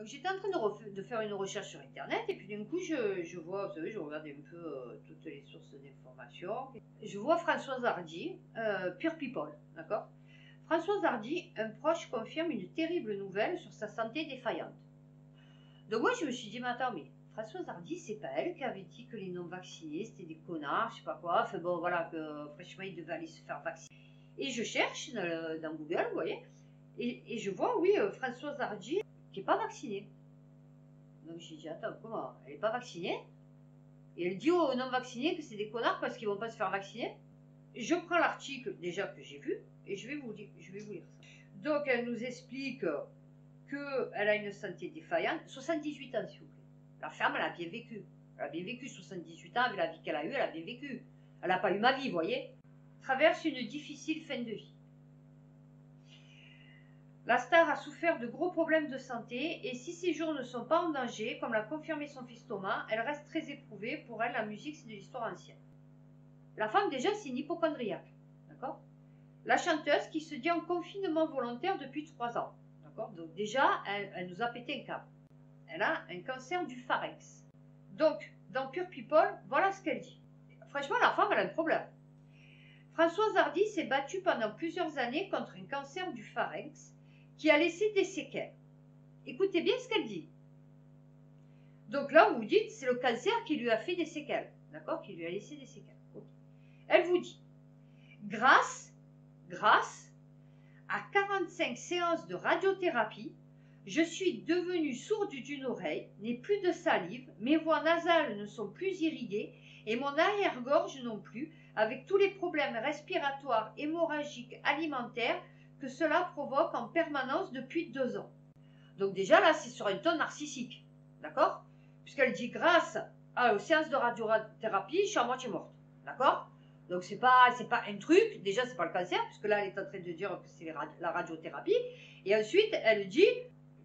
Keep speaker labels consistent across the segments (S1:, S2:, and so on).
S1: Donc j'étais en train de faire une recherche sur internet et puis d'un coup je vois, vous savez, je regarde un peu toutes les sources d'informations. Je vois Françoise Hardy, Pure People, d'accord. Françoise Hardy, un proche confirme une terrible nouvelle sur sa santé défaillante. Donc moi je me suis dit, mais attends, mais Françoise Hardy, c'est pas elle qui avait dit que les non-vaccinés c'était des connards, je sais pas quoi, enfin bon voilà, que franchement ils devaient aller se faire vacciner. Et je cherche dans Google, vous voyez, et je vois, oui, Françoise Hardy qui n'est pas vaccinée. Donc j'ai dit, attends, comment? Elle n'est pas vaccinée? Et elle dit aux non-vaccinés que c'est des connards parce qu'ils ne vont pas se faire vacciner. Je prends l'article déjà que j'ai vu et je vais vous lire ça. Donc elle nous explique qu'elle a une santé défaillante, 78 ans s'il vous plaît. La femme, elle a bien vécu. Elle a bien vécu 78 ans avec la vie qu'elle a eue, elle a bien vécu. Elle n'a pas eu ma vie, vous voyez. Traverse une difficile fin de vie. La star a souffert de gros problèmes de santé et si ses jours ne sont pas en danger, comme l'a confirmé son fils Thomas, elle reste très éprouvée. Pour elle, la musique, c'est de l'histoire ancienne. La femme, déjà, c'est une hypochondriaque. D'accord? La chanteuse qui se dit en confinement volontaire depuis 3 ans. D'accord? Donc déjà, elle nous a pété un câble. Elle a un cancer du pharynx. Donc, dans Pure People, voilà ce qu'elle dit. Franchement, la femme, elle a un problème. Françoise Hardy s'est battue pendant plusieurs années contre un cancer du pharynx qui a laissé des séquelles. Écoutez bien ce qu'elle dit. Donc là, vous vous dites, c'est le cancer qui lui a fait des séquelles. D'accord? Qui lui a laissé des séquelles. Okay. Elle vous dit, grâce à 45 séances de radiothérapie, je suis devenue sourde d'une oreille, n'ai plus de salive, mes voies nasales ne sont plus irriguées et mon arrière-gorge non plus, avec tous les problèmes respiratoires, hémorragiques, alimentaires que cela provoque en permanence depuis 2 ans. Donc déjà là, c'est sur un ton narcissique, d'accord? Puisqu'elle dit grâce aux séances de radiothérapie, je suis à moitié morte, d'accord? Donc c'est pas un truc, déjà c'est pas le cancer, puisque là elle est en train de dire que c'est la radiothérapie, et ensuite elle dit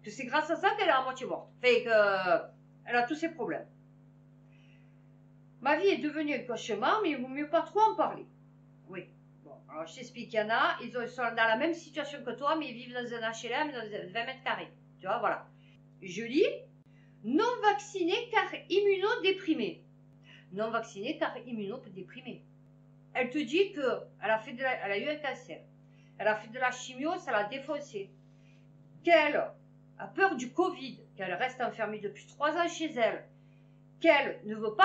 S1: que c'est grâce à ça qu'elle est à moitié morte, fait qu'elle a tous ses problèmes. Ma vie est devenue un cauchemar, mais il vaut mieux pas trop en parler. Oui. Bon, alors je t'explique, il y en a, ils sont dans la même situation que toi, mais ils vivent dans un HLM, dans 20 mètres carrés. Tu vois, voilà. Je lis, non vacciné car immunodéprimé. Non vacciné car immunodéprimé. Elle te dit qu'elle a eu un cancer. Elle a fait de la chimio, ça l'a défoncé. Qu'elle a peur du Covid, qu'elle reste enfermée depuis 3 ans chez elle, qu'elle ne peut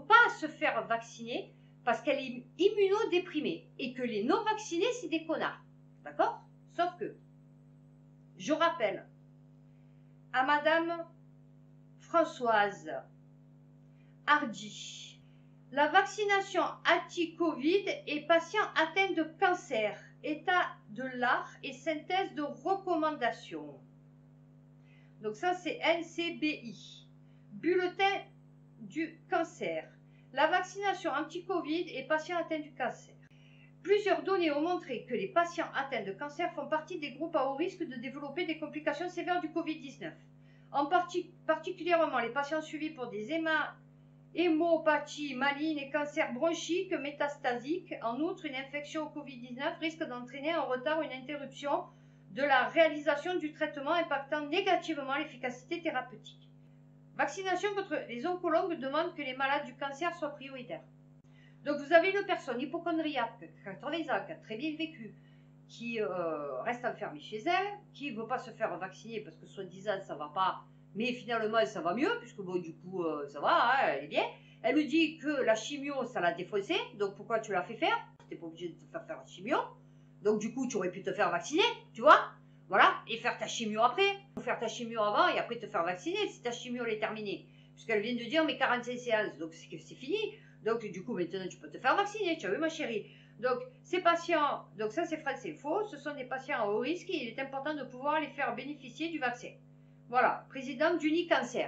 S1: pas se faire vacciner parce qu'elle est immunodéprimée et que les non-vaccinés, c'est des connards. D'accord? Sauf que, je rappelle à Madame Françoise Hardy, la vaccination anti-Covid est patient atteint de cancer, état de l'art et synthèse de recommandations. Donc ça, c'est NCBI. Bulletin du cancer. La vaccination anti-Covid est patient atteint du cancer. Plusieurs données ont montré que les patients atteints de cancer font partie des groupes à haut risque de développer des complications sévères du Covid-19. Particulièrement les patients suivis pour des hémopathies malignes et cancers bronchiques métastasiques. En outre, une infection au Covid-19 risque d'entraîner un retard ou une interruption de la réalisation du traitement impactant négativement l'efficacité thérapeutique. Vaccination contre les oncologues demandent que les malades du cancer soient prioritaires. Donc vous avez une personne hypochondriaque, 80 ans, qui a très bien vécu, qui reste enfermée chez elle, qui ne veut pas se faire vacciner parce que soi-disant ça ne va pas, mais finalement ça va mieux, puisque bon du coup ça va, hein, elle est bien. Elle lui dit que la chimio ça l'a défoncé, donc pourquoi tu l'as fait faire? Tu n'es pas obligé de te faire la chimio, donc du coup tu aurais pu te faire vacciner, tu vois? Voilà, et faire ta chimio après, ou faire ta chimio avant et après te faire vacciner si ta chimio elle est terminée. Puisqu'elle vient de dire mais 45 séances, donc c'est fini. Donc du coup maintenant tu peux te faire vacciner, tu as vu ma chérie. Donc ces patients, donc ça c'est France Info, ce sont des patients à haut risque et il est important de pouvoir les faire bénéficier du vaccin. Voilà, présidente d'Unicancer.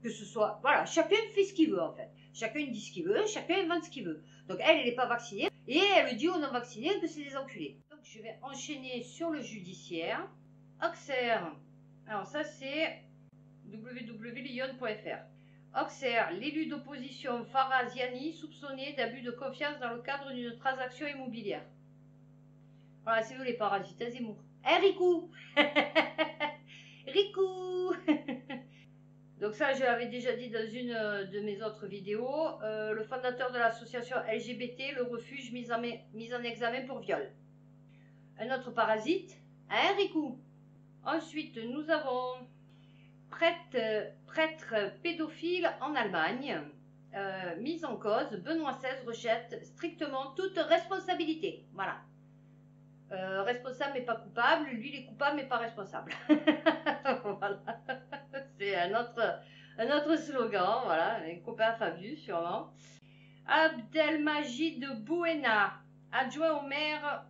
S1: Que ce soit, voilà, chacun fait ce qu'il veut en fait. Chacun dit ce qu'il veut, chacun invente ce qu'il veut. Donc elle n'est pas vaccinée et elle dit aux non vaccinés que c'est des enculés. Donc je vais enchaîner sur le judiciaire. Auxerre, alors ça c'est www.lyon.fr. Auxerre, l'élu d'opposition Farah Ziani soupçonné d'abus de confiance dans le cadre d'une transaction immobilière. Voilà, c'est vous les parasites, Zemmour. Eh Ricou Ricou Donc ça, je l'avais déjà dit dans une de mes autres vidéos. Le fondateur de l'association LGBT, le refuge mis en examen pour viol. Un autre parasite, hein, Riku? Ensuite, nous avons prêtre pédophile en Allemagne. Mise en cause, Benoît XVI rejette strictement toute responsabilité. Voilà. Responsable mais pas coupable, lui il est coupable mais pas responsable. Voilà. C'est un autre slogan, voilà, un copain Fabius sûrement. Abdelmajid Bouena, adjoint au maire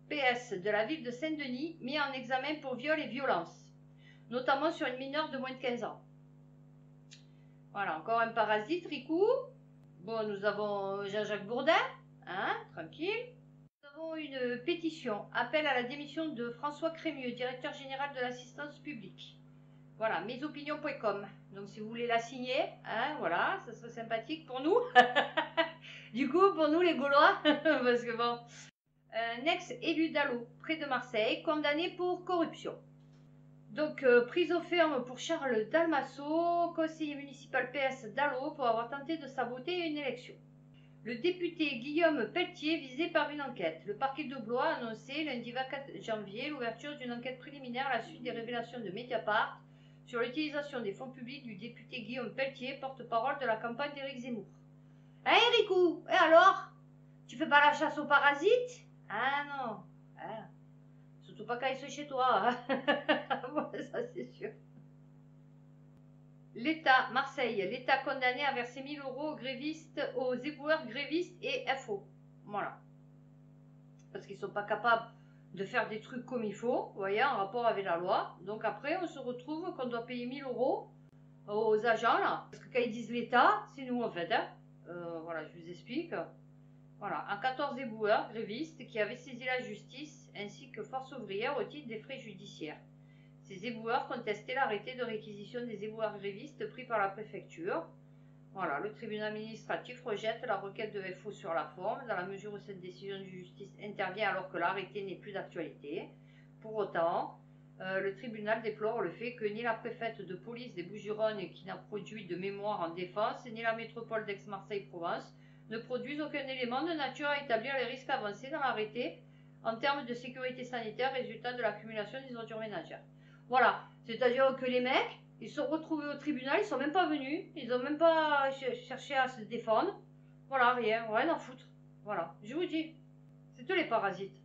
S1: PS de la ville de Saint-Denis, mis en examen pour viol et violence, notamment sur une mineure de moins de 15 ans. Voilà, encore un parasite, Riku. Bon, nous avons Jean-Jacques Bourdin, hein, tranquille. Nous avons une pétition, appel à la démission de François Crémieux, directeur général de l'assistance publique. Voilà, mesopinions.com. Donc si vous voulez la signer, hein, voilà, ça serait sympathique pour nous. Du coup, pour nous les Gaulois, parce que bon, un ex-élu d'Allo, près de Marseille, condamné pour corruption. Donc, prison ferme pour Charles Dalmasso, conseiller municipal PS d'Allo, pour avoir tenté de saboter une élection. Le député Guillaume Pelletier visé par une enquête. Le parquet de Blois a annoncé lundi 24 janvier l'ouverture d'une enquête préliminaire à la suite des révélations de Mediapart sur l'utilisation des fonds publics du député Guillaume Pelletier, porte-parole de la campagne d'Éric Zemmour. Hein, Ericou? Et alors? Tu fais pas la chasse aux parasites? Ah non. Ah. Surtout pas quand ils sont chez toi. Hein. Ça c'est sûr. L'État, Marseille, l'État condamné à verser 1000 € aux grévistes, aux éboueurs grévistes et FO. Voilà. Parce qu'ils ne sont pas capables de faire des trucs comme il faut, vous voyez, en rapport avec la loi. Donc après, on se retrouve qu'on doit payer 1000 € aux agents, là. Parce que quand ils disent l'État, c'est nous en fait. Hein. Voilà, je vous explique. Voilà, un 14 éboueurs grévistes qui avaient saisi la justice ainsi que Force ouvrière au titre des frais judiciaires. Ces éboueurs contestaient l'arrêté de réquisition des éboueurs grévistes pris par la préfecture. Voilà, le tribunal administratif rejette la requête de FO sur la forme, dans la mesure où cette décision de justice intervient alors que l'arrêté n'est plus d'actualité. Pour autant, le tribunal déplore le fait que ni la préfète de police des Bouches-du-Rhône, qui n'a produit de mémoire en défense, ni la métropole d'Aix-Marseille-Provence ne produisent aucun élément de nature à établir les risques avancés dans l'arrêté en termes de sécurité sanitaire résultat de l'accumulation des ordures ménagères. Voilà, c'est-à-dire que les mecs, ils se sont retrouvés au tribunal, ils sont même pas venus, ils n'ont même pas cherché à se défendre. Voilà, rien à foutre. Voilà, je vous dis, c'est tous les parasites.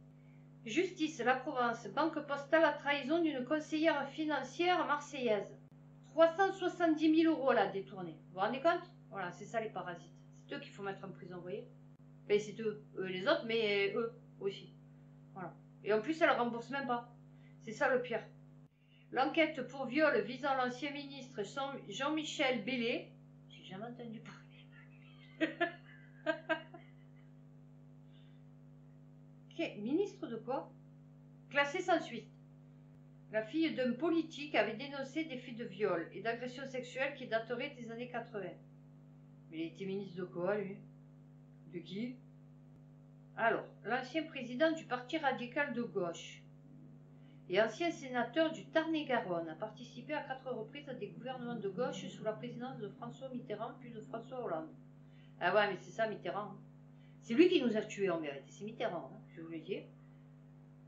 S1: Justice, la Provence, banque postale à trahison d'une conseillère financière marseillaise. 370 000 € là détournés. Vous vous rendez compte? Voilà, c'est ça les parasites. C'est eux qu'il faut mettre en prison, vous voyez? Ben, c'est eux les autres, mais eux aussi. Voilà. Et en plus, elle ne rembourse même pas. C'est ça le pire. L'enquête pour viol visant l'ancien ministre Jean-Michel Bellé. J'ai jamais entendu parler. Ministre de quoi? Classé sans suite. La fille d'un politique avait dénoncé des faits de viol et d'agression sexuelle qui dateraient des années 80. Mais il était ministre de quoi, lui? De qui? Alors, l'ancien président du Parti radical de gauche et ancien sénateur du Tarn-et-Garonne a participé à 4 reprises à des gouvernements de gauche sous la présidence de François Mitterrand puis de François Hollande. Ah ouais, mais c'est ça Mitterrand. Hein. C'est lui qui nous a tués en vérité, c'est Mitterrand, hein, je vous le dis.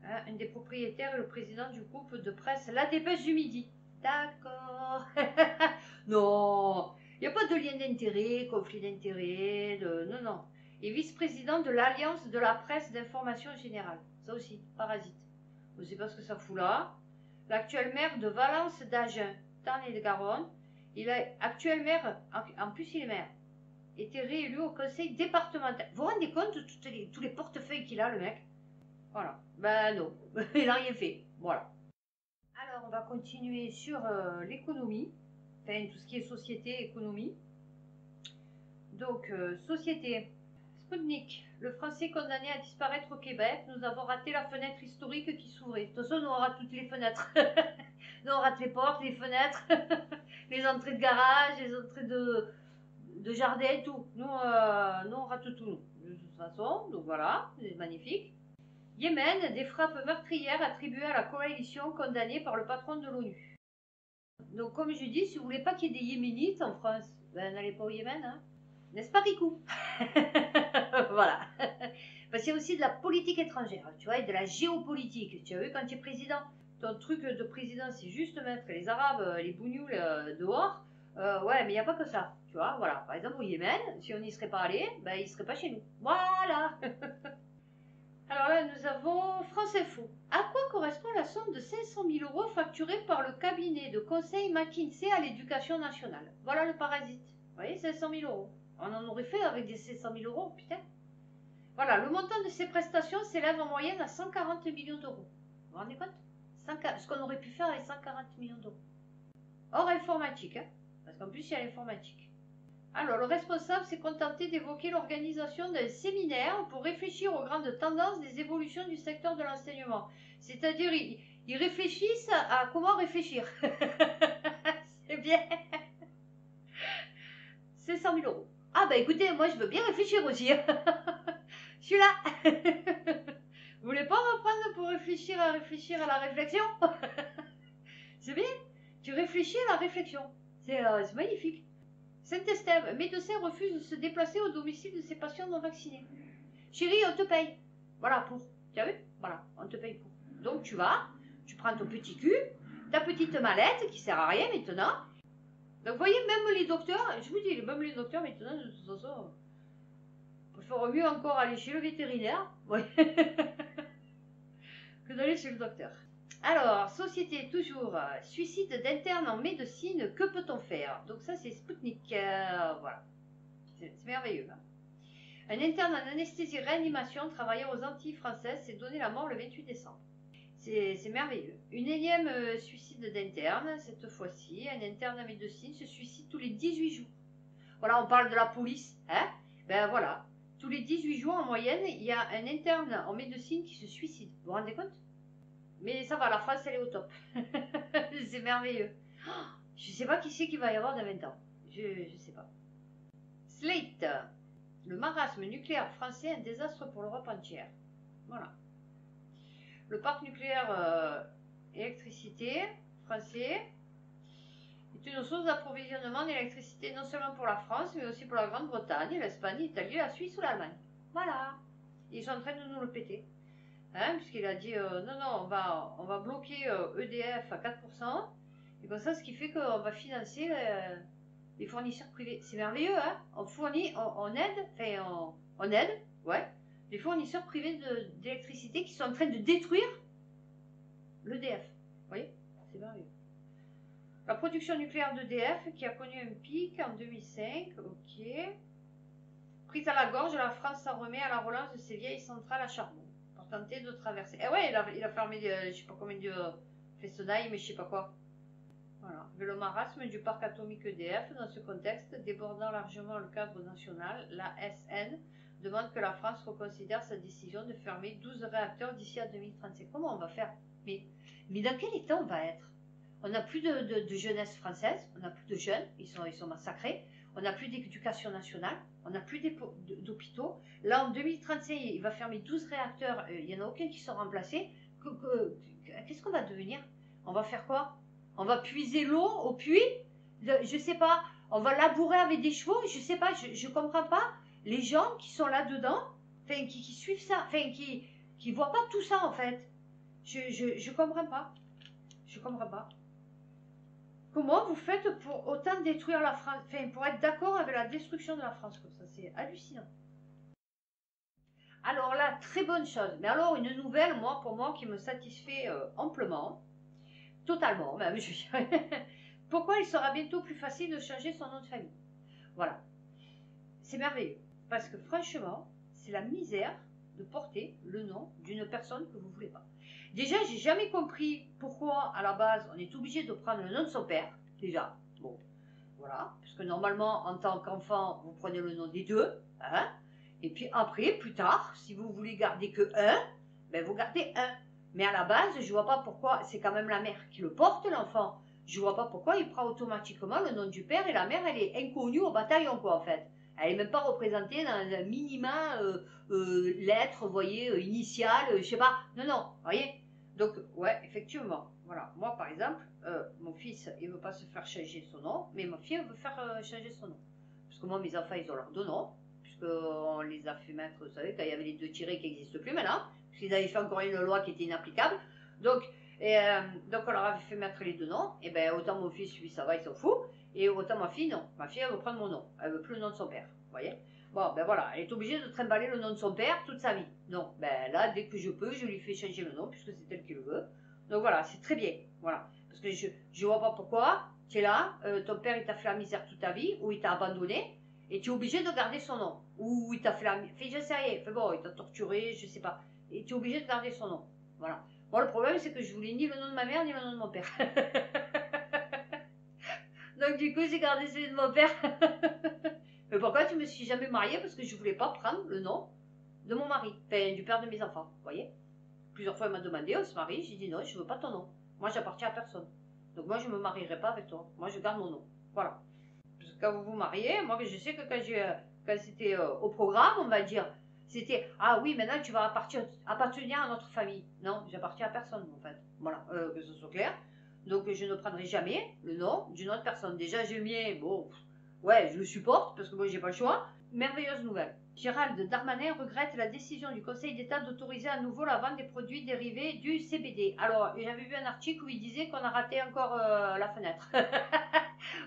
S1: Hein, un des propriétaires et le président du groupe de presse La Dépêche du Midi. D'accord. Non, il n'y a pas de lien d'intérêt, conflit d'intérêt, non, non. Et vice-président de l'Alliance de la presse d'information générale. Ça aussi, parasite. Je ne sais pas ce que ça fout là. L'actuel maire de Valence d'Agen, Tarn-et-Garonne, il est actuel maire, en plus il est maire, était réélu au conseil départemental. Vous vous rendez compte de tous les portefeuilles qu'il a, le mec? Voilà. Ben non, il n'a rien fait. Voilà. Alors, on va continuer sur l'économie, enfin tout ce qui est société, économie. Donc, société. Sputnik, le français condamné à disparaître au Québec. Nous avons raté la fenêtre historique qui s'ouvrait. De toute façon, nous on rate toutes les fenêtres. Nous on rate les portes, les fenêtres, les entrées de garage, les entrées de jardin, tout. Nous, on rate tout, nous. De toute façon, donc voilà, c'est magnifique. Yémen, des frappes meurtrières attribuées à la coalition condamnée par le patron de l'ONU. Donc, comme je dis, si vous voulez pas qu'il y ait des Yéménites en France, ben, n'allez pas au Yémen, hein. N'est-ce pas, Rico? Voilà. Parce qu'il y a aussi de la politique étrangère, tu vois, et de la géopolitique. Tu as vu quand tu es président, ton truc de président, c'est juste mettre les Arabes, les bougnoules dehors. Ouais, mais il n'y a pas que ça, tu vois, voilà. Par exemple, au Yémen, si on n'y serait pas allé, ben, il ne serait pas chez nous. Voilà. Alors là, nous avons France Info. À quoi correspond la somme de 500 000 euros facturée par le cabinet de conseil McKinsey à l'éducation nationale? Voilà le parasite. Vous voyez, 500 000 euros. On en aurait fait avec des 500 000 euros, putain. Voilà, le montant de ces prestations s'élève en moyenne à 140 millions d'euros. Vous vous rendez compte? Ce qu'on aurait pu faire avec 140 millions d'euros. Hors informatique, hein, parce qu'en plus il y a l'informatique. Alors, le responsable s'est contenté d'évoquer l'organisation d'un séminaire pour réfléchir aux grandes tendances des évolutions du secteur de l'enseignement. C'est-à-dire, ils réfléchissent à comment réfléchir. C'est bien. C'est 100 000 euros. Ah bah écoutez, moi je veux bien réfléchir aussi. Je suis là. Vous voulez pas reprendre pour réfléchir à la réflexion? C'est bien. Tu réfléchis à la réflexion. C'est magnifique. Saint-Estève, médecin refuse de se déplacer au domicile de ses patients non vaccinés. Chérie, on te paye. Voilà, pour. Tu as vu? Voilà, on te paye pour. Donc tu vas, tu prends ton petit cul, ta petite mallette qui sert à rien maintenant. Donc vous voyez, même les docteurs, je vous dis, même les docteurs maintenant, de toute façon, il faudrait mieux encore aller chez le vétérinaire ouais, que d'aller chez le docteur. Alors, société, toujours, suicide d'interne en médecine, que peut-on faire? Donc ça, c'est Spoutnik, voilà. C'est merveilleux. Hein. Un interne en anesthésie-réanimation travaillant aux Antilles françaises s'est donné la mort le 28 décembre. C'est merveilleux. Une énième suicide d'interne, cette fois-ci. Un interne en médecine se suicide tous les 18 jours. Voilà, on parle de la police. Hein? Ben voilà. Tous les 18 jours en moyenne, il y a un interne en médecine qui se suicide. Vous vous rendez compte? Mais ça va, la France, elle est au top. C'est merveilleux. Je ne sais pas qui c'est qu'il va y avoir dans 20 ans. Je ne sais pas. Slate. Le marasme nucléaire français, un désastre pour l'Europe entière. Voilà. Le parc nucléaire électricité français est une source d'approvisionnement d'électricité non seulement pour la France, mais aussi pour la Grande-Bretagne, l'Espagne, l'Italie, la Suisse ou l'Allemagne. Voilà. Ils sont en train de nous le péter. Hein, puisqu'il a dit non, non, on va bloquer EDF à 4%. Et comme ça, ce qui fait qu'on va financer les fournisseurs privés. C'est merveilleux, hein? On fournit, on aide, enfin, on aide, ouais, les fournisseurs privés d'électricité qui sont en train de détruire l'EDF. Vous voyez? C'est merveilleux. La production nucléaire d'EDF qui a connu un pic en 2005, ok. Prise à la gorge, la France s'en remet à la relance de ses vieilles centrales à charbon pour tenter de traverser. Eh ouais, il a fermé, je sais pas combien de Fessenheim, mais je sais pas quoi. Voilà. Le marasme du parc atomique EDF, dans ce contexte, débordant largement le cadre national, la SN demande que la France reconsidère sa décision de fermer 12 réacteurs d'ici à 2035. Comment on va faire? Mais dans quel état on va être? On n'a plus de jeunesse française, on n'a plus de jeunes, ils sont massacrés, on n'a plus d'éducation nationale, on n'a plus d'hôpitaux. Là, en 2035, il va fermer 12 réacteurs, il n'y en a aucun qui sont remplacés. Qu'est-ce qu'on va devenir? On va faire quoi? On va puiser l'eau au puits? Je sais pas. On va labourer avec des chevaux? Je sais pas. Je comprends pas. Les gens qui sont là-dedans, enfin, qui suivent ça, enfin, qui voient pas tout ça, en fait. Je comprends pas. Je comprends pas. Comment vous faites pour autant détruire la France? Enfin, pour être d'accord avec la destruction de la France comme ça? C'est hallucinant. Alors là, très bonne chose. Mais alors, une nouvelle, pour moi, qui me satisfait amplement. Totalement, même. Pourquoi il sera bientôt plus facile de changer son nom de famille? Voilà. C'est merveilleux. Parce que franchement, c'est la misère de porter le nom d'une personne que vous ne voulez pas. Déjà, j'ai jamais compris pourquoi, à la base, on est obligé de prendre le nom de son père. Déjà, bon, voilà. Parce que normalement, en tant qu'enfant, vous prenez le nom des deux. Hein, et puis après, plus tard, si vous voulez garder que un, ben vous gardez un. Mais à la base, je ne vois pas pourquoi, c'est quand même la mère qui le porte, l'enfant. Je ne vois pas pourquoi il prend automatiquement le nom du père et la mère, elle est inconnue au bataillon, quoi, en fait. Elle n'est même pas représentée dans un minima lettre, vous voyez, initiale, je sais pas. Non, non, vous voyez. Donc, ouais, effectivement. Voilà, moi par exemple, mon fils, il veut pas se faire changer son nom, mais ma fille, elle veut faire changer son nom. Parce que moi, mes enfants, ils ont leurs deux noms, puisqu'on les a fait mettre, vous savez, quand il y avait les deux tirés qui n'existent plus maintenant, parce qu'ils avaient fait encore une loi qui était inapplicable. Donc, donc on leur avait fait mettre les deux noms, et ben autant mon fils, lui, ça va, il s'en fout, et autant ma fille, non. Ma fille, elle veut prendre mon nom, elle veut plus le nom de son père, vous voyez. Bon, ben voilà, elle est obligée de trimballer le nom de son père toute sa vie. Non, ben là, dès que je peux, je lui fais changer le nom, puisque c'est elle qui le veut. Donc voilà, c'est très bien, voilà. Parce que je vois pas pourquoi, tu es là, ton père, il t'a fait la misère toute ta vie, ou il t'a abandonné, et tu es obligé de garder son nom. Ou il t'a fait la misère, je sais rien, enfin bon, il t'a torturé, je sais pas. Et tu es obligé de garder son nom, voilà. Bon, le problème, c'est que je voulais ni le nom de ma mère, ni le nom de mon père. Donc du coup, j'ai gardé celui de mon père. Mais pourquoi tu me suis jamais mariée? Parce que je voulais pas prendre le nom de mon mari, enfin du père de mes enfants, vous voyez. Plusieurs fois, elle m'a demandé, on se marie, j'ai dit non, je veux pas ton nom. Moi, j'appartiens à personne. Donc moi, je me marierai pas avec toi. Moi, je garde mon nom. Voilà. Parce que quand vous vous mariez, moi, je sais que quand c'était au programme, on va dire, c'était, ah oui, maintenant, tu vas appartenir à notre famille. Non, j'appartiens à personne, en fait. Voilà, que ce soit clair. Donc, je ne prendrai jamais le nom d'une autre personne. Déjà, j'ai le mien, bon, ouais, je le supporte, parce que moi, j'ai pas le choix. Merveilleuse nouvelle. Gérald Darmanin regrette la décision du Conseil d'État d'autoriser à nouveau la vente des produits dérivés du CBD. Alors, j'avais vu un article où il disait qu'on a raté encore la fenêtre.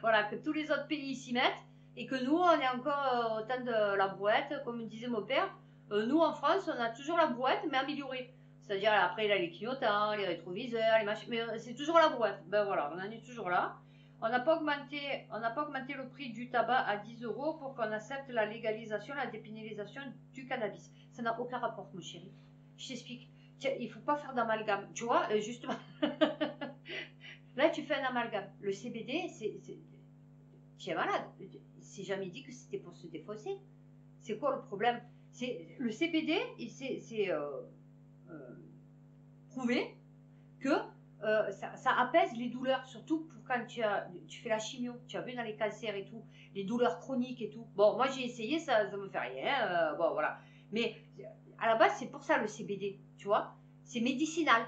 S1: Voilà, que tous les autres pays s'y mettent et que nous, on est encore au temps de la brouette, comme disait mon père. Nous, en France, on a toujours la brouette, mais améliorée. C'est-à-dire, après, il y a les clignotants, les rétroviseurs, les machins, mais c'est toujours la brouette. Ben voilà, on en est toujours là. On n'a pas augmenté le prix du tabac à 10 euros pour qu'on accepte la légalisation, la dépénalisation du cannabis. Ça n'a aucun rapport, mon chéri. Je t'explique. Il ne faut pas faire d'amalgame. Tu vois, justement. Là, tu fais un amalgame. Le CBD, tu es malade. C'est jamais dit que c'était pour se défausser. C'est quoi le problème? Le CBD, c'est prouvé que ça apaise les douleurs, surtout pour quand tu fais la chimio. Tu as vu dans les cancers et tout, les douleurs chroniques et tout. Bon, moi j'ai essayé, ça ne me fait rien. Bon, voilà. Mais à la base, c'est pour ça le CBD, tu vois. C'est médicinal.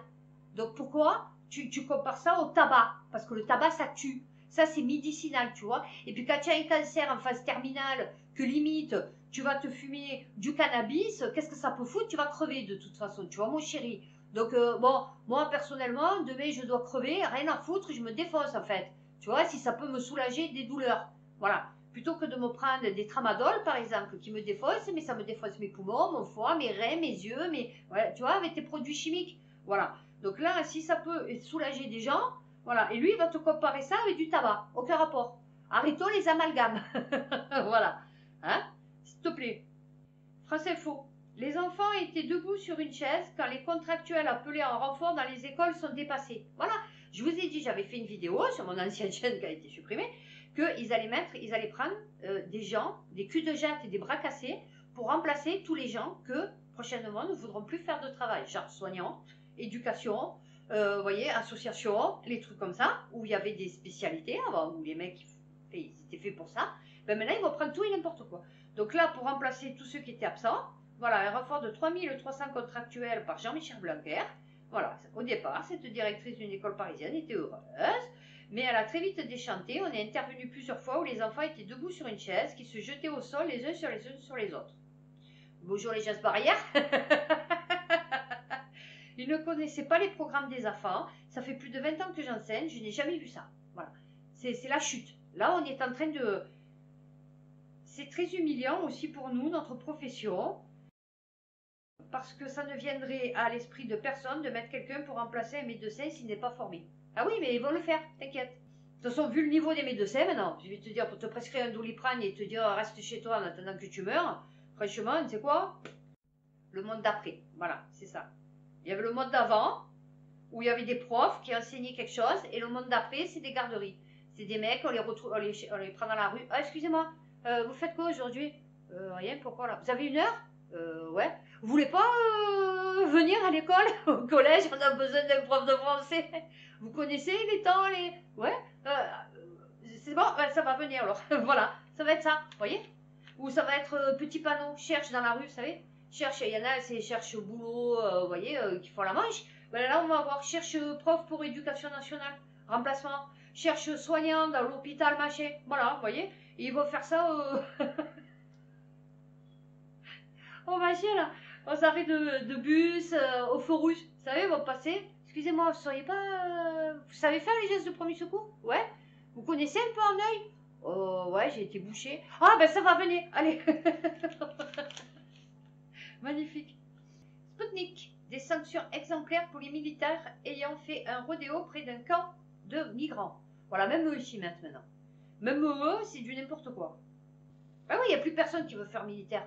S1: Donc pourquoi tu compares ça au tabac? Parce que le tabac, ça tue. Ça, c'est médicinal, tu vois. Et puis quand tu as un cancer en phase terminale, que limite, tu vas te fumer du cannabis, qu'est-ce que ça peut foutre? Tu vas crever de toute façon, tu vois, mon chéri. Donc, bon, moi, personnellement, demain, je dois crever, rien à foutre, je me défonce, en fait. Tu vois, si ça peut me soulager des douleurs. Voilà. Plutôt que de me prendre des tramadol, par exemple, qui me défoncent, mais ça me défonce mes poumons, mon foie, mes reins, mes yeux, ouais, tu vois, avec tes produits chimiques. Voilà. Donc là, si ça peut soulager des gens, voilà. Et lui, il va te comparer ça avec du tabac. Aucun rapport. Arrêtons les amalgames. Voilà. Hein? S'il te plaît. France Info. Les enfants étaient debout sur une chaise quand les contractuels appelés en renfort dans les écoles sont dépassés. Voilà, je vous ai dit, j'avais fait une vidéo sur mon ancienne chaîne qui a été supprimée, qu'ils allaient prendre des gens, des culs de jatte et des bras cassés pour remplacer tous les gens que prochainement ne voudront plus faire de travail. Genre soignants, éducation, vous voyez, association, les trucs comme ça, où il y avait des spécialités avant, où les mecs, ils étaient faits pour ça. Ben maintenant, ils vont prendre tout et n'importe quoi. Donc là, pour remplacer tous ceux qui étaient absents, voilà, un renfort de 3300 contractuels par Jean-Michel Blanquer. Voilà, au départ, cette directrice d'une école parisienne était heureuse, mais elle a très vite déchanté. On est intervenu plusieurs fois où les enfants étaient debout sur une chaise, qui se jetaient au sol les uns sur les autres. Bonjour les gestes barrières. Ils ne connaissaient pas les programmes des enfants. Ça fait plus de 20 ans que j'enseigne, je n'ai jamais vu ça. Voilà, c'est la chute. Là, on est en train de... C'est très humiliant aussi pour nous, notre profession, parce que ça ne viendrait à l'esprit de personne de mettre quelqu'un pour remplacer un médecin s'il n'est pas formé. Ah oui, mais ils vont le faire, t'inquiète. De toute façon, vu le niveau des médecins maintenant, je vais te dire, pour te prescrire un Doliprane et te dire reste chez toi en attendant que tu meurs, franchement, tu sais quoi? Le monde d'après, voilà, c'est ça. Il y avait le monde d'avant, où il y avait des profs qui enseignaient quelque chose, et le monde d'après, c'est des garderies. C'est des mecs, on les prend dans la rue. Ah, excusez-moi, vous faites quoi aujourd'hui? Rien, pourquoi là? Vous avez une heure? Ouais. Vous voulez pas venir à l'école? Au collège, on a besoin d'un prof de français. Vous connaissez les temps, les... Ouais. C'est bon, ça va venir alors. Voilà, ça va être ça, vous voyez? Ou ça va être petit panneau, cherche dans la rue, vous savez? Cherche, il y en a, c'est cherche au boulot, vous voyez, qui font la manche. Ben là, on va voir, cherche prof pour éducation nationale, remplacement, cherche soignant dans l'hôpital, machin. Voilà, vous voyez, et ils vont faire ça au machin, là, aux arrêts de bus, au feu rouge. Vous savez, ils vont passer. Excusez-moi, vous savez pas. Vous savez faire les gestes de premier secours? Ouais. Vous connaissez un peu en œil? Oh, ouais, j'ai été bouchée. Ah, ben ça va, venir. Allez. Magnifique. Sputnik. Des sanctions exemplaires pour les militaires ayant fait un rodéo près d'un camp de migrants. Voilà, même eux, ils s'y mettent maintenant. Même eux, c'est du n'importe quoi. Ah oui, il n'y a plus personne qui veut faire militaire.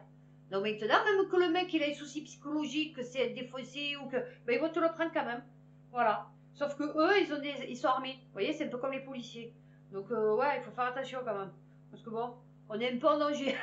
S1: Donc maintenant, même que le mec il a des soucis psychologiques, que c'est défaussé ou que. Ben, ils vont te le prendre quand même. Voilà. Sauf que eux, ils sont armés. Vous voyez, c'est un peu comme les policiers. Donc ouais, il faut faire attention quand même. Parce que bon, on est un peu en danger.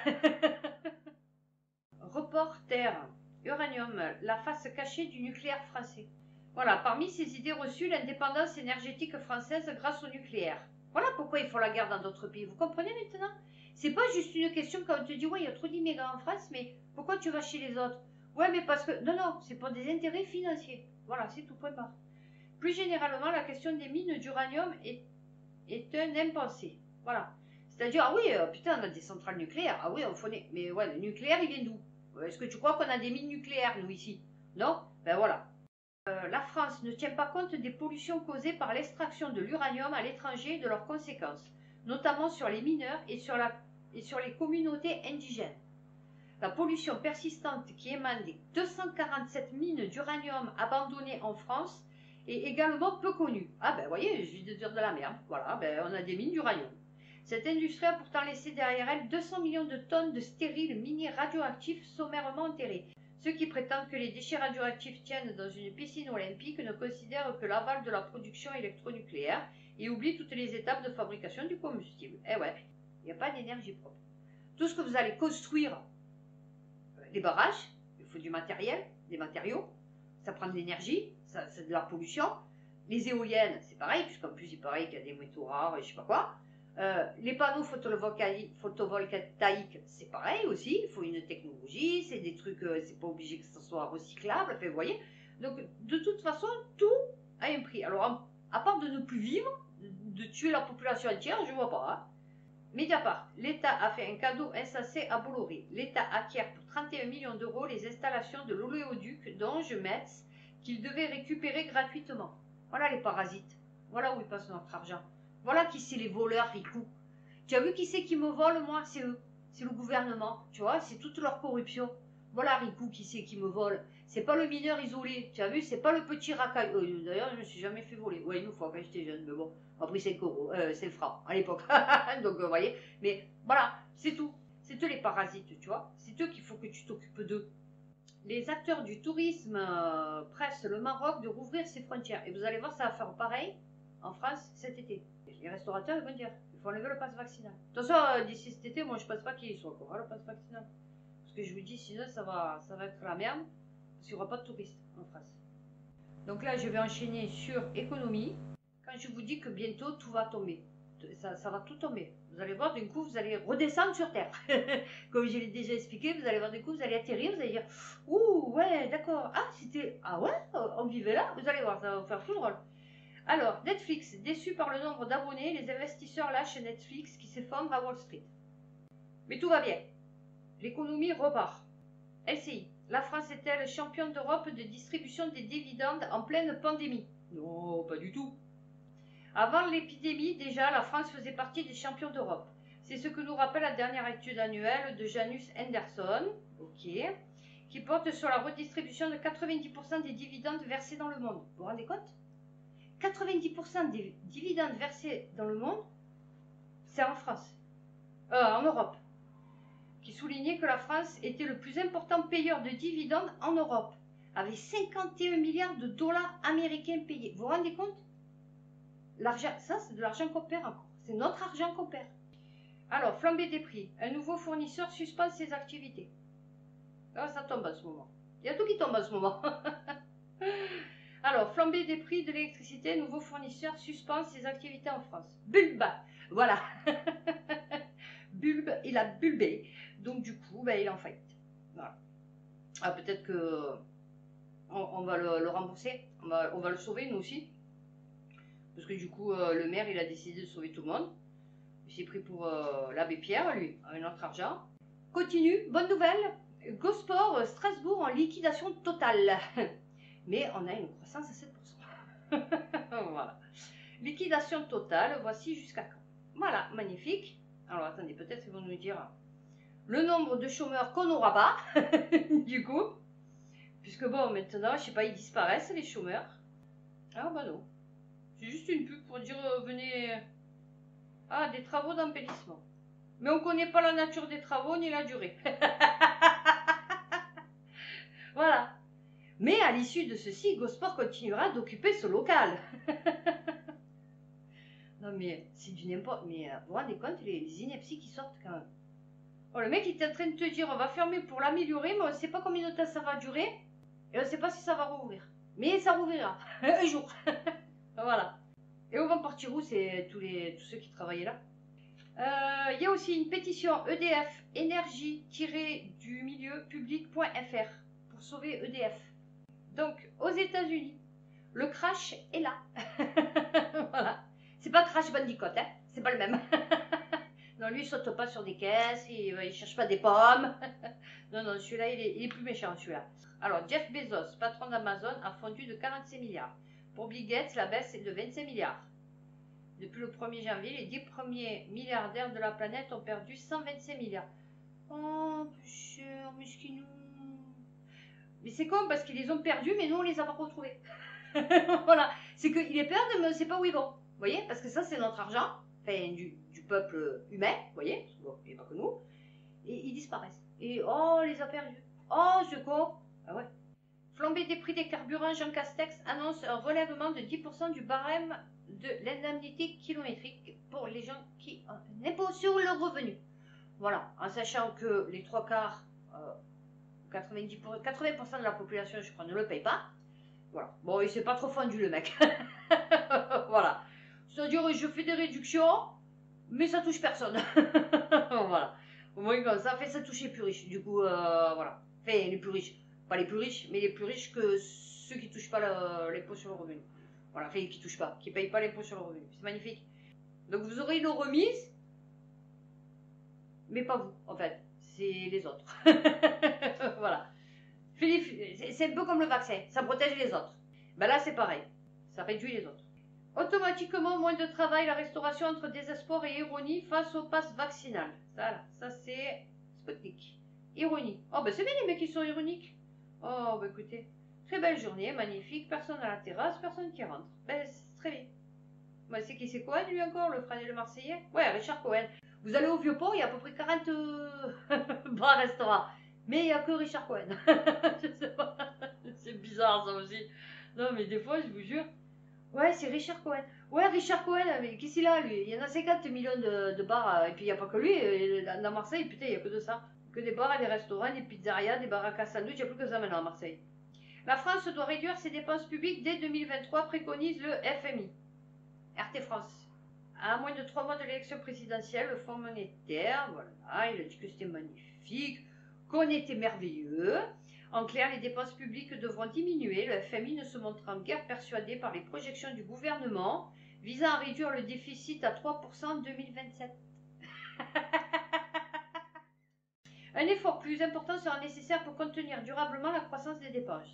S1: Reporter. Uranium, la face cachée du nucléaire français. Voilà, parmi ces idées reçues, l'indépendance énergétique française grâce au nucléaire. Voilà pourquoi il faut la guerre dans d'autres pays. Vous comprenez maintenant? C'est pas juste une question quand on te dit, ouais, il y a trop d'immigrants en France, mais pourquoi tu vas chez les autres? Ouais, mais parce que. Non, non, c'est pour des intérêts financiers. Voilà, c'est tout, point barre. Plus généralement, la question des mines d'uranium est un impensé. Voilà. C'est-à-dire, ah oui, putain, on a des centrales nucléaires. Ah oui, on connaît. Mais ouais, le nucléaire, il vient d'où? Est-ce que tu crois qu'on a des mines nucléaires, nous, ici? Non? Ben voilà. La France ne tient pas compte des pollutions causées par l'extraction de l'uranium à l'étranger et de leurs conséquences, notamment sur les mineurs et sur les communautés indigènes. La pollution persistante qui émane des 247 mines d'uranium abandonnées en France est également peu connue. Ah ben voyez, je viens de dire de la merde. Voilà, ben on a des mines d'uranium. Cette industrie a pourtant laissé derrière elle 200 millions de tonnes de stériles miniers radioactifs sommairement enterrés. Ceux qui prétendent que les déchets radioactifs tiennent dans une piscine olympique ne considèrent que l'aval de la production électronucléaire et oublient toutes les étapes de fabrication du combustible. Eh ouais, il n'y a pas d'énergie propre. Tout ce que vous allez construire, les barrages, il faut du matériel, des matériaux, ça prend de l'énergie, c'est de la pollution. Les éoliennes, c'est pareil, puisqu'en plus il paraît qu'il y a des métaux rares et je sais pas quoi. Les panneaux photovoltaïques, c'est pareil aussi, il faut une technologie, c'est des trucs, c'est pas obligé que ce soit recyclable, enfin, vous voyez. Donc, de toute façon, tout a un prix. Alors, à part de ne plus vivre, de tuer la population entière, je vois pas. Hein. Mediapart, l'État a fait un cadeau insensé à Bolloré. L'État acquiert pour 31 millions d'euros les installations de l'oléoduc d'Ange-Metz qu'il devait récupérer gratuitement. Voilà les parasites. Voilà où ils passent notre argent. Voilà qui c'est les voleurs ricoux. Tu as vu qui c'est qui me vole, moi? C'est eux. C'est le gouvernement. Tu vois, c'est toute leur corruption. Voilà ricoux qui c'est qui me vole. C'est pas le mineur isolé. Tu as vu, c'est pas le petit racaille. D'ailleurs, je me suis jamais fait voler. Ouais, une fois quand j'étais jeune, mais bon. Après, c'est le franc à l'époque. Donc, vous voyez. Mais voilà, c'est tout. C'est eux les parasites, tu vois. C'est eux qu'il faut que tu t'occupes d'eux. Les acteurs du tourisme pressent le Maroc de rouvrir ses frontières. Et vous allez voir, ça va faire pareil en France cet été. Les restaurateurs ils vont dire, il faut enlever le passe vaccinal. De toute façon, d'ici cet été, moi je pense pas qu'il y soit encore le passe vaccinal. Parce que je vous dis, sinon ça va être la merde. Parce qu'il n'y aura pas de touristes en France. Donc là, je vais enchaîner sur économie. Quand je vous dis que bientôt tout va tomber, ça va tout tomber. Vous allez voir, d'un coup, vous allez redescendre sur Terre. Comme je l'ai déjà expliqué, vous allez voir, d'un coup, vous allez atterrir, vous allez dire, ouh, ouais, d'accord. Ah, c'était, ah ouais, on vivait là. Vous allez voir, ça va vous faire tout drôle. Alors, Netflix, déçu par le nombre d'abonnés, les investisseurs lâchent Netflix qui s'effondre à Wall Street. Mais tout va bien. L'économie repart. LCI, la France est-elle championne d'Europe de distribution des dividendes en pleine pandémie? Non, pas du tout. Avant l'épidémie, déjà, la France faisait partie des champions d'Europe. C'est ce que nous rappelle la dernière étude annuelle de Janus Henderson, qui porte sur la redistribution de 90% des dividendes versés dans le monde. Vous vous rendez compte? 90% des dividendes versés dans le monde, c'est en France, en Europe, qui soulignait que la France était le plus important payeur de dividendes en Europe, avec 51 milliards de dollars américains payés. Vous vous rendez compte? L'argent, ça c'est de l'argent qu'on perd encore. C'est notre argent qu'on perd. Alors, flambée des prix. Un nouveau fournisseur suspend ses activités. Ah, ça tombe en ce moment. Il y a tout qui tombe en ce moment. Alors, flambée des prix de l'électricité. Nouveau fournisseur suspend ses activités en France. Bulbe. Voilà. Bulbe, il a bulbé. Donc, du coup, ben, il est en faillite. Voilà. Ah, peut-être que... on va le rembourser, on va le sauver nous aussi. Parce que du coup, le maire, il a décidé de sauver tout le monde. Il s'est pris pour l'abbé Pierre, lui, avec notre argent. Continue, bonne nouvelle. Gosport, Strasbourg en liquidation totale. Mais on a une croissance à 7%. Voilà. Liquidation totale, voici jusqu'à quand. Voilà, magnifique. Alors attendez, peut-être qu'ils vont nous dire le nombre de chômeurs qu'on n'aura pas, du coup. Puisque bon, maintenant, je sais pas, ils disparaissent, les chômeurs. Ah bah non. C'est juste une pub pour dire venez. Ah, des travaux d'embellissement. Mais on ne connaît pas la nature des travaux ni la durée. Voilà. Mais à l'issue de ceci, Gosport continuera d'occuper ce local. Non mais c'est du n'importe. Mais vous vous rendez compte les inepties qui sortent quand même. Oh, le mec il est en train de te dire on va fermer pour l'améliorer, mais on ne sait pas combien de temps ça va durer. Et on ne sait pas si ça va rouvrir. Mais ça rouvrira. Un jour. Voilà. Et où vont partir où c'est tous ceux qui travaillaient là? Il y a aussi une pétition EDF énergie-du-milieu public.fr pour sauver EDF. Donc, aux États-Unis, le crash est là. Voilà. C'est pas Crash Bandicoot, hein. C'est pas le même. Non, lui, il saute pas sur des caisses, il cherche pas des pommes. Non, non, celui-là, il est plus méchant, celui-là. Alors, Jeff Bezos, patron d'Amazon, a fondu de 46 milliards. Pour Bill Gates, la baisse est de 25 milliards. Depuis le 1er janvier, les 10 premiers milliardaires de la planète ont perdu 125 milliards. Oh, peu cher, mesquinou. Mais c'est con parce qu'ils les ont perdus, mais nous, on les a pas retrouvés. Voilà. C'est qu'ils les perdent, mais on ne sait pas où ils vont. Vous voyez? Parce que ça, c'est notre argent. Enfin, du peuple humain. Vous voyez? Bon, il n'y a pas que nous. Et ils disparaissent. Et oh, on les a perdus. Oh, c'est con. Ah ouais. Flambée des prix des carburants, Jean Castex annonce un relèvement de 10% du barème de l'indemnité kilométrique pour les gens qui ont un impôt sur le revenu. Voilà, en sachant que les trois quarts, 80% de la population, je crois, ne le paye pas. Voilà. Bon, il s'est pas trop fendu le mec. Voilà. C'est-à-dire, je fais des réductions, mais ça touche personne. Voilà. Au moins, comme ça fait ça touche les plus riches. Du coup, voilà. Enfin, les plus riches. Pas les plus riches, mais les plus riches que ceux qui touchent pas l'impôt sur le revenu. Voilà, enfin, qui touchent pas, qui payent pas l'impôt sur le revenu. C'est magnifique. Donc, vous aurez une remise, mais pas vous, en fait. C'est les autres. Voilà. C'est un peu comme le vaccin. Ça protège les autres. Ben là, c'est pareil. Ça réduit les autres. Automatiquement, moins de travail, la restauration entre désespoir et ironie face au pass vaccinal. Voilà, ça c'est Sputnik. Ironie. Oh, ben c'est bien les mecs qui sont ironiques. Oh, ben écoutez, très belle journée, magnifique, personne à la terrasse, personne qui rentre. Ben, c'est très bien. Moi, c'est qui c'est Cohen, lui encore, le frère et le Marseillais? Ouais, Richard Cohen. Vous allez au Vieux-Port, il y a à peu près 40 bars restaurants. Mais il n'y a que Richard Cohen. Je sais pas. C'est bizarre ça aussi. Non, mais des fois, je vous jure. Ouais, c'est Richard Cohen. Ouais, Richard Cohen, mais qu'est-ce qu'il a, lui? Il y en a 50 millions de bars, et puis il n'y a pas que lui. Dans Marseille, putain, il n'y a que de ça. Que des bars, des restaurants, des pizzerias, des baraques à sandwich, il n'y a plus que ça maintenant à Marseille. La France doit réduire ses dépenses publiques dès 2023, préconise le FMI. RT France. À moins de 3 mois de l'élection présidentielle, le Fonds monétaire, voilà, il a dit que c'était magnifique, qu'on était merveilleux. En clair, les dépenses publiques devront diminuer. Le FMI ne se montrant guère persuadé par les projections du gouvernement visant à réduire le déficit à 3% en 2027. Un effort plus important sera nécessaire pour contenir durablement la croissance des dépenses.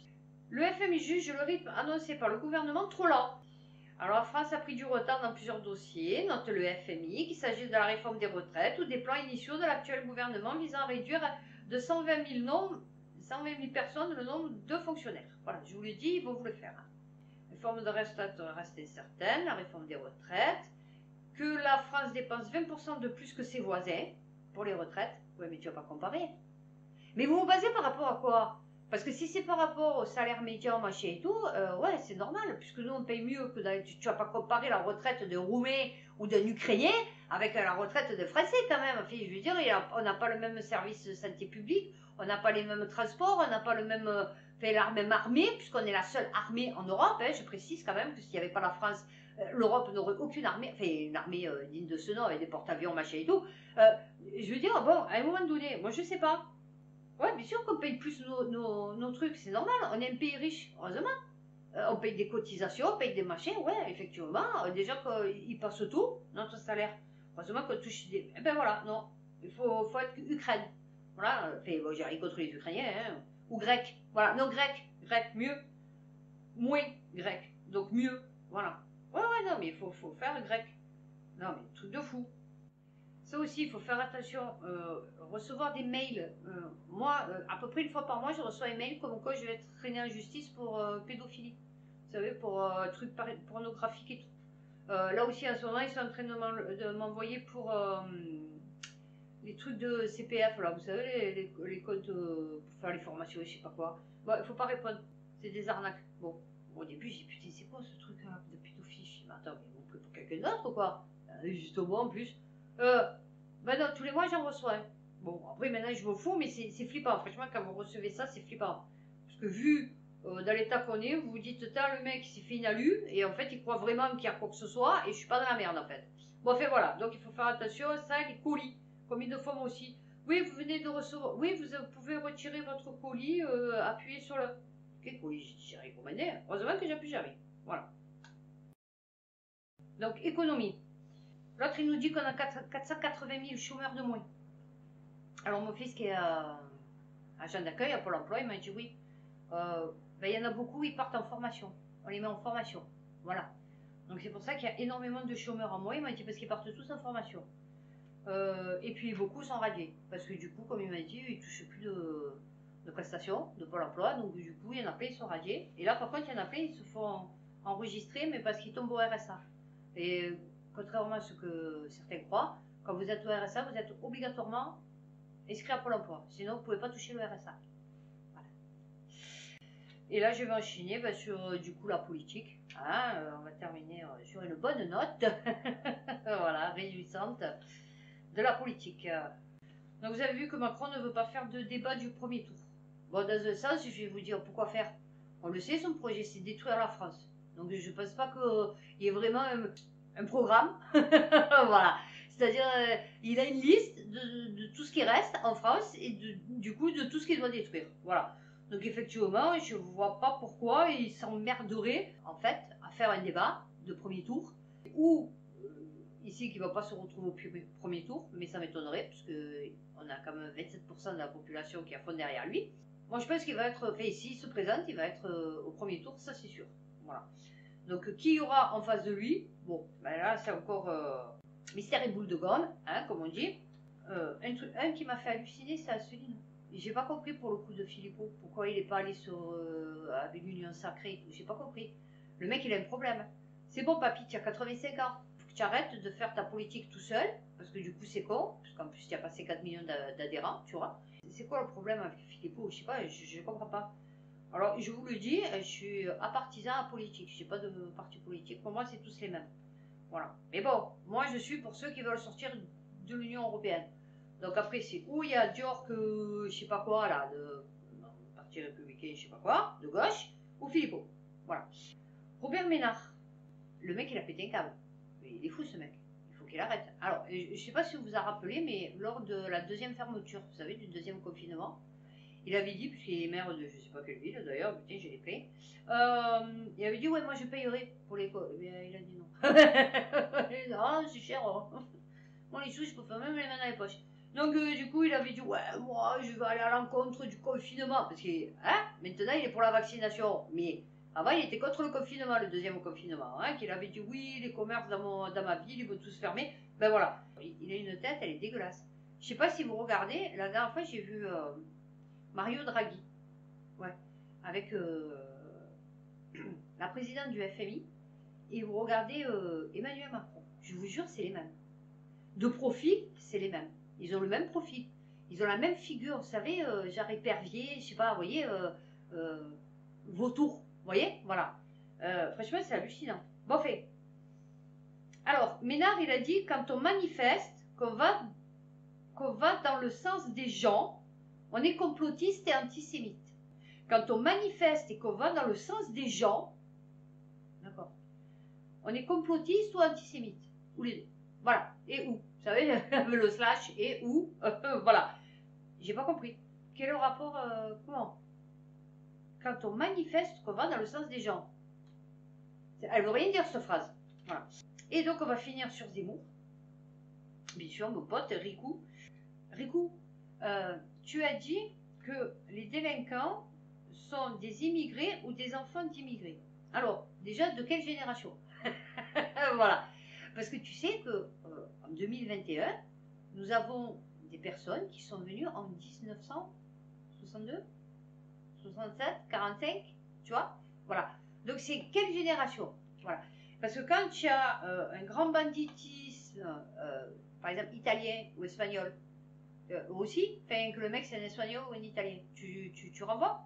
S1: Le FMI juge le rythme annoncé par le gouvernement trop lent. Alors la France a pris du retard dans plusieurs dossiers, note le FMI, qu'il s'agisse de la réforme des retraites ou des plans initiaux de l'actuel gouvernement visant à réduire de 120 000 personnes le nombre de fonctionnaires. Voilà, je vous l'ai dit, ils vont vous le faire. La réforme de retraite reste incertaine, la réforme des retraites, que la France dépense 20% de plus que ses voisins pour les retraites. Oui, mais tu vas pas comparer. Mais vous vous basez par rapport à quoi? Parce que si c'est par rapport au salaire médian, machin et tout, ouais, c'est normal, puisque nous, on paye mieux que tu vas pas comparer la retraite d'un Roumain ou d'un Ukrainien avec la retraite des Français quand même. Enfin, je veux dire, on n'a pas le même service de santé publique, on n'a pas les mêmes transports, on n'a pas la même armée, puisqu'on est la seule armée en Europe, hein, je précise quand même que s'il n'y avait pas la France, l'Europe n'aurait aucune armée, enfin une armée digne de ce nom, avec des porte-avions, machin et tout. Je veux dire, bon, à un moment donné, moi je sais pas. Ouais, bien sûr qu'on paye plus nos trucs, c'est normal. On est un pays riche, heureusement. On paye des cotisations, on paye des machins, ouais, effectivement. Déjà qu'ils passent tout, notre salaire. Heureusement qu'on touche des. Eh ben voilà, non. Il faut être Ukraine. Voilà, enfin, bon, j'ai rien contre les Ukrainiens, hein. Ou Grecs. Voilà, non, Grec, mieux. Moins grec. Donc mieux. Voilà. Ouais, ouais, non, mais faut faire grec. Non, mais truc de fou. Ça aussi, il faut faire attention. Recevoir des mails. Moi, à peu près une fois par mois, je reçois un mail comme quoi je vais être traîné en justice pour pédophilie. Vous savez, pour trucs pornographiques et tout. Là aussi, en ce moment, ils sont en train de m'envoyer pour les trucs de CPF, là, vous savez, les codes pour faire les formations, je sais pas quoi. Bon, il faut pas répondre. C'est des arnaques. Bon, au début, j'ai dit, putain, c'est quoi ce truc de pédophilie? Je dis, mais attends, mais vous prenez pour quelqu'un d'autre ou quoi? Justement, en plus. Ben non, tous les mois, j'en reçois un. Bon, après, maintenant, je m'en fous, mais c'est flippant. Franchement, quand vous recevez ça, c'est flippant. Parce que vu dans l'état qu'on est, vous vous dites, le mec, il s'est fait une alu, et en fait, il croit vraiment qu'il y a quoi que ce soit, et je suis pas dans la merde, en fait. Bon, enfin, voilà. Donc, il faut faire attention à ça, les colis. Combien de fois, moi aussi. Oui, vous venez de recevoir. Oui, vous pouvez retirer votre colis, appuyez sur le. Quel colis? J'ai recommandé. Heureusement que j'appuie jamais. Voilà. Donc, économie. L'autre, il nous dit qu'on a 480 000 chômeurs de moins. Alors, mon fils qui est agent d'accueil à Pôle emploi, il m'a dit oui. Ben, il y en a beaucoup, ils partent en formation. On les met en formation. Voilà. Donc, c'est pour ça qu'il y a énormément de chômeurs en moins. Il m'a dit parce qu'ils partent tous en formation. Et puis, beaucoup sont radiés. Parce que du coup, comme il m'a dit, ils ne touchent plus de prestations de Pôle emploi. Donc, du coup, il y en a plein, ils sont radiés. Et là, par contre, il y en a plein, ils se font enregistrer, mais parce qu'ils tombent au RSA. Et contrairement à ce que certains croient, quand vous êtes au RSA, vous êtes obligatoirement inscrit à Pôle emploi. Sinon, vous ne pouvez pas toucher le RSA. Voilà. Et là, je vais enchaîner sur du coup la politique. Hein, on va terminer sur une bonne note. Voilà, réjouissante de la politique. Donc, vous avez vu que Macron ne veut pas faire de débat du premier tour. Bon, dans un sens, je vais vous dire pourquoi faire. On le sait, son projet, c'est détruire la France. Donc, je ne pense pas qu'il y ait vraiment un programme. Voilà. C'est-à-dire, il a une liste de tout ce qui reste en France et du coup de tout ce qu'il doit détruire. Voilà. Donc, effectivement, je ne vois pas pourquoi il s'emmerderait, en fait, à faire un débat de premier tour ou ici qui ne va pas se retrouver au premier tour, mais ça m'étonnerait, parce qu'on a quand même 27% de la population qui est à fond derrière lui. Moi, je pense qu'il va être, enfin, s'il se présente, il va être au premier tour, ça c'est sûr. Voilà. Donc, qui y aura en face de lui? Bon, ben là, c'est encore mystère et boule de gomme, hein, comme on dit. Un qui m'a fait halluciner, c'est Asselineau. J'ai pas compris pour le coup de Philippot, pourquoi il n'est pas allé avec l'Union Sacrée. J'ai pas compris. Le mec, il a un problème. C'est bon, papy, tu as 85 ans. Tu arrêtes de faire ta politique tout seul, parce que du coup c'est con, parce qu'en plus tu as passé 4 millions d'adhérents, tu vois. C'est quoi le problème avec Philippot? Je sais pas, je comprends pas. Alors je vous le dis, je suis apartisan à politique, je n'ai pas de parti politique, pour moi c'est tous les mêmes. Voilà. Mais bon, moi je suis pour ceux qui veulent sortir de l'Union Européenne. Donc après c'est où il y a Dior que je sais pas quoi là, de parti républicain, je sais pas quoi, de gauche, ou Philippot. Voilà. Robert Ménard, le mec il a pété un câble. Il est fou ce mec, il faut qu'il arrête. Alors, je ne sais pas si vous vous en rappelez, mais lors de la deuxième fermeture, vous savez, du deuxième confinement, il avait dit, puisqu'il est maire de je ne sais pas quelle ville d'ailleurs, mais tiens, je l'ai pris, il avait dit, ouais, moi je payerai pour l'école. Eh bien, il a dit non. Non, c'est cher. Hein. Moi, les sous, je peux faire même les mains dans les poches. Donc, du coup, il avait dit, ouais, moi, je vais aller à l'encontre du confinement. Parce que, hein, maintenant, il est pour la vaccination. Mais avant, il était contre le confinement, le deuxième confinement. Hein, qu'il avait dit, oui, les commerces dans ma ville, ils vont tous fermer. Ben voilà. Il a une tête, elle est dégueulasse. Je ne sais pas si vous regardez, la dernière fois, j'ai vu Mario Draghi. Ouais. Avec la présidente du FMI. Et vous regardez Emmanuel Macron. Je vous jure, c'est les mêmes. De profil, c'est les mêmes. Ils ont le même profil. Ils ont la même figure, vous savez, genre épervier, je sais pas, vous voyez, vautour, vous voyez, voilà. Franchement, c'est hallucinant. Bon fait. Alors, Ménard, il a dit, quand on manifeste, qu'on va dans le sens des gens, on est complotiste et antisémite. Quand on manifeste et qu'on va dans le sens des gens, d'accord, on est complotiste ou antisémite, ou les deux. Voilà. Et où? Vous savez, le slash et où. Voilà. J'ai pas compris. quel est le rapport, comment? Quand on manifeste qu'on va dans le sens des gens. Elle veut rien dire cette phrase. Voilà. Et donc on va finir sur Zemmour. Bien sûr, mon pote Rikou. Rikou, tu as dit que les délinquants sont des immigrés ou des enfants d'immigrés. Alors, déjà, de quelle génération? Voilà. Parce que tu sais que en 2021, nous avons des personnes qui sont venues en 1962, 67, 45, tu vois? Voilà. Donc c'est quelle génération? Voilà. Parce que quand tu as un grand banditisme, par exemple italien ou espagnol, aussi, enfin, que le mec c'est un espagnol ou un italien, tu renvoies?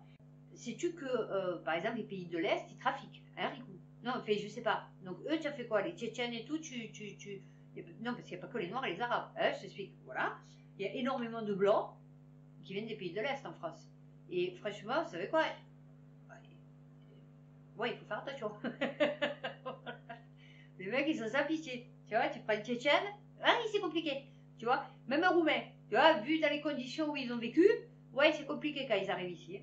S1: Sais-tu que, par exemple, les pays de l'Est, ils trafiquent, hein, Rico? Non, enfin, je sais pas. Donc, eux, tu as fait quoi? Les Tchétchènes et tout, non, parce qu'il n'y a pas que les Noirs et les Arabes, hein, je t'explique. Voilà. Il y a énormément de Blancs qui viennent des pays de l'Est en France. Et franchement, vous savez quoi? Ouais, il faut faire attention. Les mecs, ils sont sans pitié. Tu vois, tu prends une Tchétchène, ah, c'est compliqué. Tu vois, même un Roumain, tu vois, vu dans les conditions où ils ont vécu, ouais, c'est compliqué quand ils arrivent ici.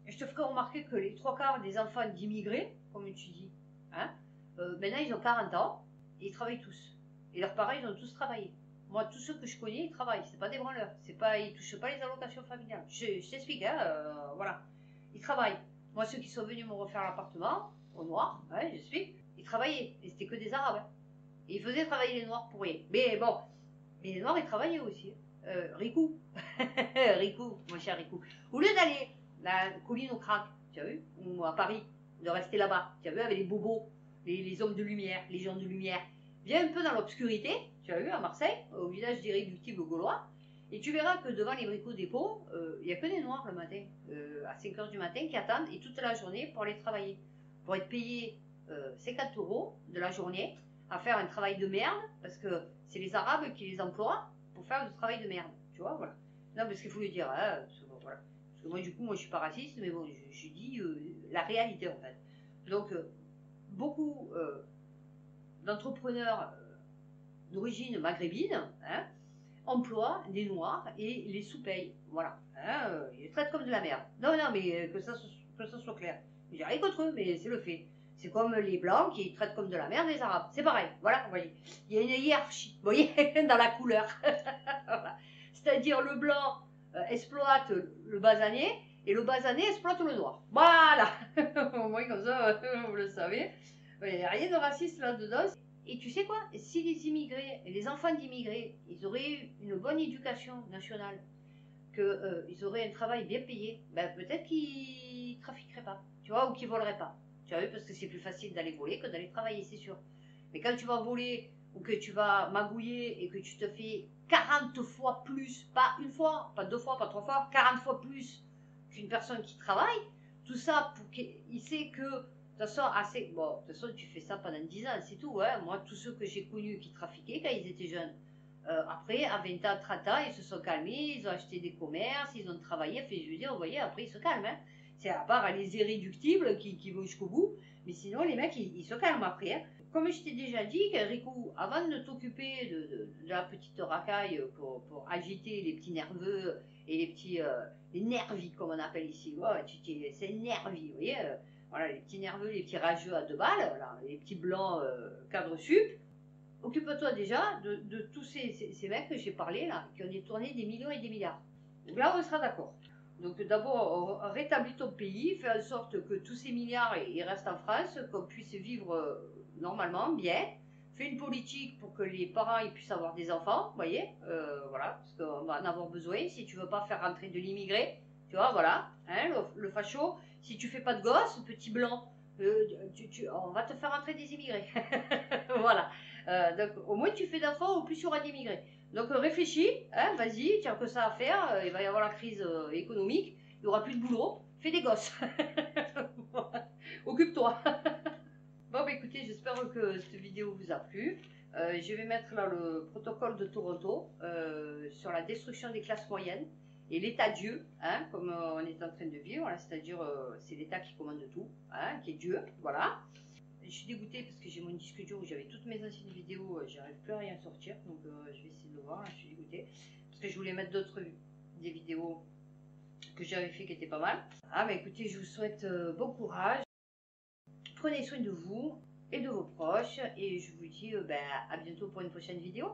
S1: Je te ferai remarquer que les trois quarts des enfants d'immigrés, comme tu dis, hein, maintenant ils ont 40 ans et ils travaillent tous. Et leurs parents, ils ont tous travaillé. Moi, tous ceux que je connais, ils travaillent. C'est pas des branleurs. C'est pas, ils touchent pas les allocations familiales. Je t'explique, hein, voilà. Ils travaillent. Moi, ceux qui sont venus me refaire l'appartement, au noir, hein, j'explique, ils travaillaient. Et c'était que des Arabes. Hein. Et ils faisaient travailler les Noirs pour rien. Mais bon, les Noirs, ils travaillaient aussi. Rikou. Rikou, mon cher Rikou. Au lieu d'aller la colline au crack, tu as vu? Ou à Paris, de rester là-bas, tu as vu, avec les bobos, les hommes de lumière, les gens de lumière. Viens un peu dans l'obscurité, tu as vu, à Marseille, au village d'irréductibles gaulois, et tu verras que devant les bricots dépôts, il n'y a que des noirs le matin, à 5 h du matin, qui attendent, et toute la journée pour aller travailler. Pour être payés 50 € de la journée, à faire un travail de merde, parce que c'est les Arabes qui les emploient pour faire du travail de merde, tu vois, voilà. Non, parce qu'il faut le dire, hein, voilà. Moi, du coup, moi, je suis pas raciste, mais bon, je dis la réalité, en fait. Donc, beaucoup d'entrepreneurs d'origine maghrébine hein, emploient des Noirs et les sous-payent. Voilà. Hein, ils les traitent comme de la merde. Non, non, mais que ça soit clair. J'ai rien contre eux, mais c'est le fait. C'est comme les Blancs qui traitent comme de la merde les Arabes. C'est pareil. Voilà, vous voyez. Il y a une hiérarchie, vous voyez, dans la couleur. Voilà. C'est-à-dire le Blanc exploite le basané et le basané exploite le noir. Voilà. Au moins comme ça, vous le savez. Il n'y a rien de raciste là-dedans. Et tu sais quoi? Si les immigrés, les enfants d'immigrés, ils auraient eu une bonne éducation nationale, qu'ils auraient un travail bien payé, ben peut-être qu'ils trafiqueraient pas, tu vois, ou qu'ils voleraient pas. Tu vois, parce que c'est plus facile d'aller voler que d'aller travailler, c'est sûr. Mais quand tu vas voler ou que tu vas magouiller et que tu te fais 40 fois plus, pas une fois, pas deux fois, pas trois fois, 40 fois plus qu'une personne qui travaille, tout ça pour qu'il sait que, de toute façon, assez, bon, de toute façon, tu fais ça pendant 10 ans, c'est tout, hein. Moi, tous ceux que j'ai connus qui trafiquaient quand ils étaient jeunes, après, à 20 ans, 30 ans, ils se sont calmés, ils ont acheté des commerces, ils ont travaillé, enfin, je veux dire, vous voyez, après, ils se calment, hein. C'est à part les irréductibles qui vont jusqu'au bout, mais sinon, les mecs, ils se calment après, hein. Comme je t'ai déjà dit, Rico, avant de t'occuper de la petite racaille pour agiter les petits nerveux et les petits les nervis, comme on appelle ici, ouais, c'est nervis, vous voyez, voilà, les petits nerveux, les petits rageux à 2 balles, là, les petits blancs cadre sup. Occupe-toi déjà de tous ces mecs que j'ai parlé là, qui ont détourné des millions et des milliards. Donc là, on sera d'accord. Donc d'abord, rétablis ton pays, fais en sorte que tous ces milliards ils restent en France, qu'on puisse vivre normalement, bien. Fais une politique pour que les parents ils puissent avoir des enfants, vous voyez, voilà, parce qu'on va en avoir besoin. Si tu veux pas faire rentrer de l'immigré, tu vois, voilà, hein, le facho, si tu fais pas de gosse, petit blanc, on va te faire rentrer des immigrés. Voilà. Donc au moins tu fais d'enfants, au plus il y aura d'immigrés. Donc réfléchis, hein, vas-y, tu as que ça à faire, il va y avoir la crise économique, il n'y aura plus de boulot, fais des gosses. Occupe-toi. Bon bah écoutez, j'espère que cette vidéo vous a plu. Je vais mettre là le protocole de Toronto sur la destruction des classes moyennes et l'état Dieu, hein, comme on est en train de vivre, hein, c'est-à-dire c'est l'État qui commande tout, hein, qui est Dieu, voilà. Je suis dégoûtée parce que j'ai mon disque dur où j'avais toutes mes anciennes vidéos, j'arrive plus à rien sortir, donc je vais essayer de le voir, là, je suis dégoûtée. Parce que je voulais mettre des vidéos que j'avais fait qui était pas mal. Ah, mais écoutez, je vous souhaite bon courage. Prenez soin de vous et de vos proches. Et je vous dis à bientôt pour une prochaine vidéo.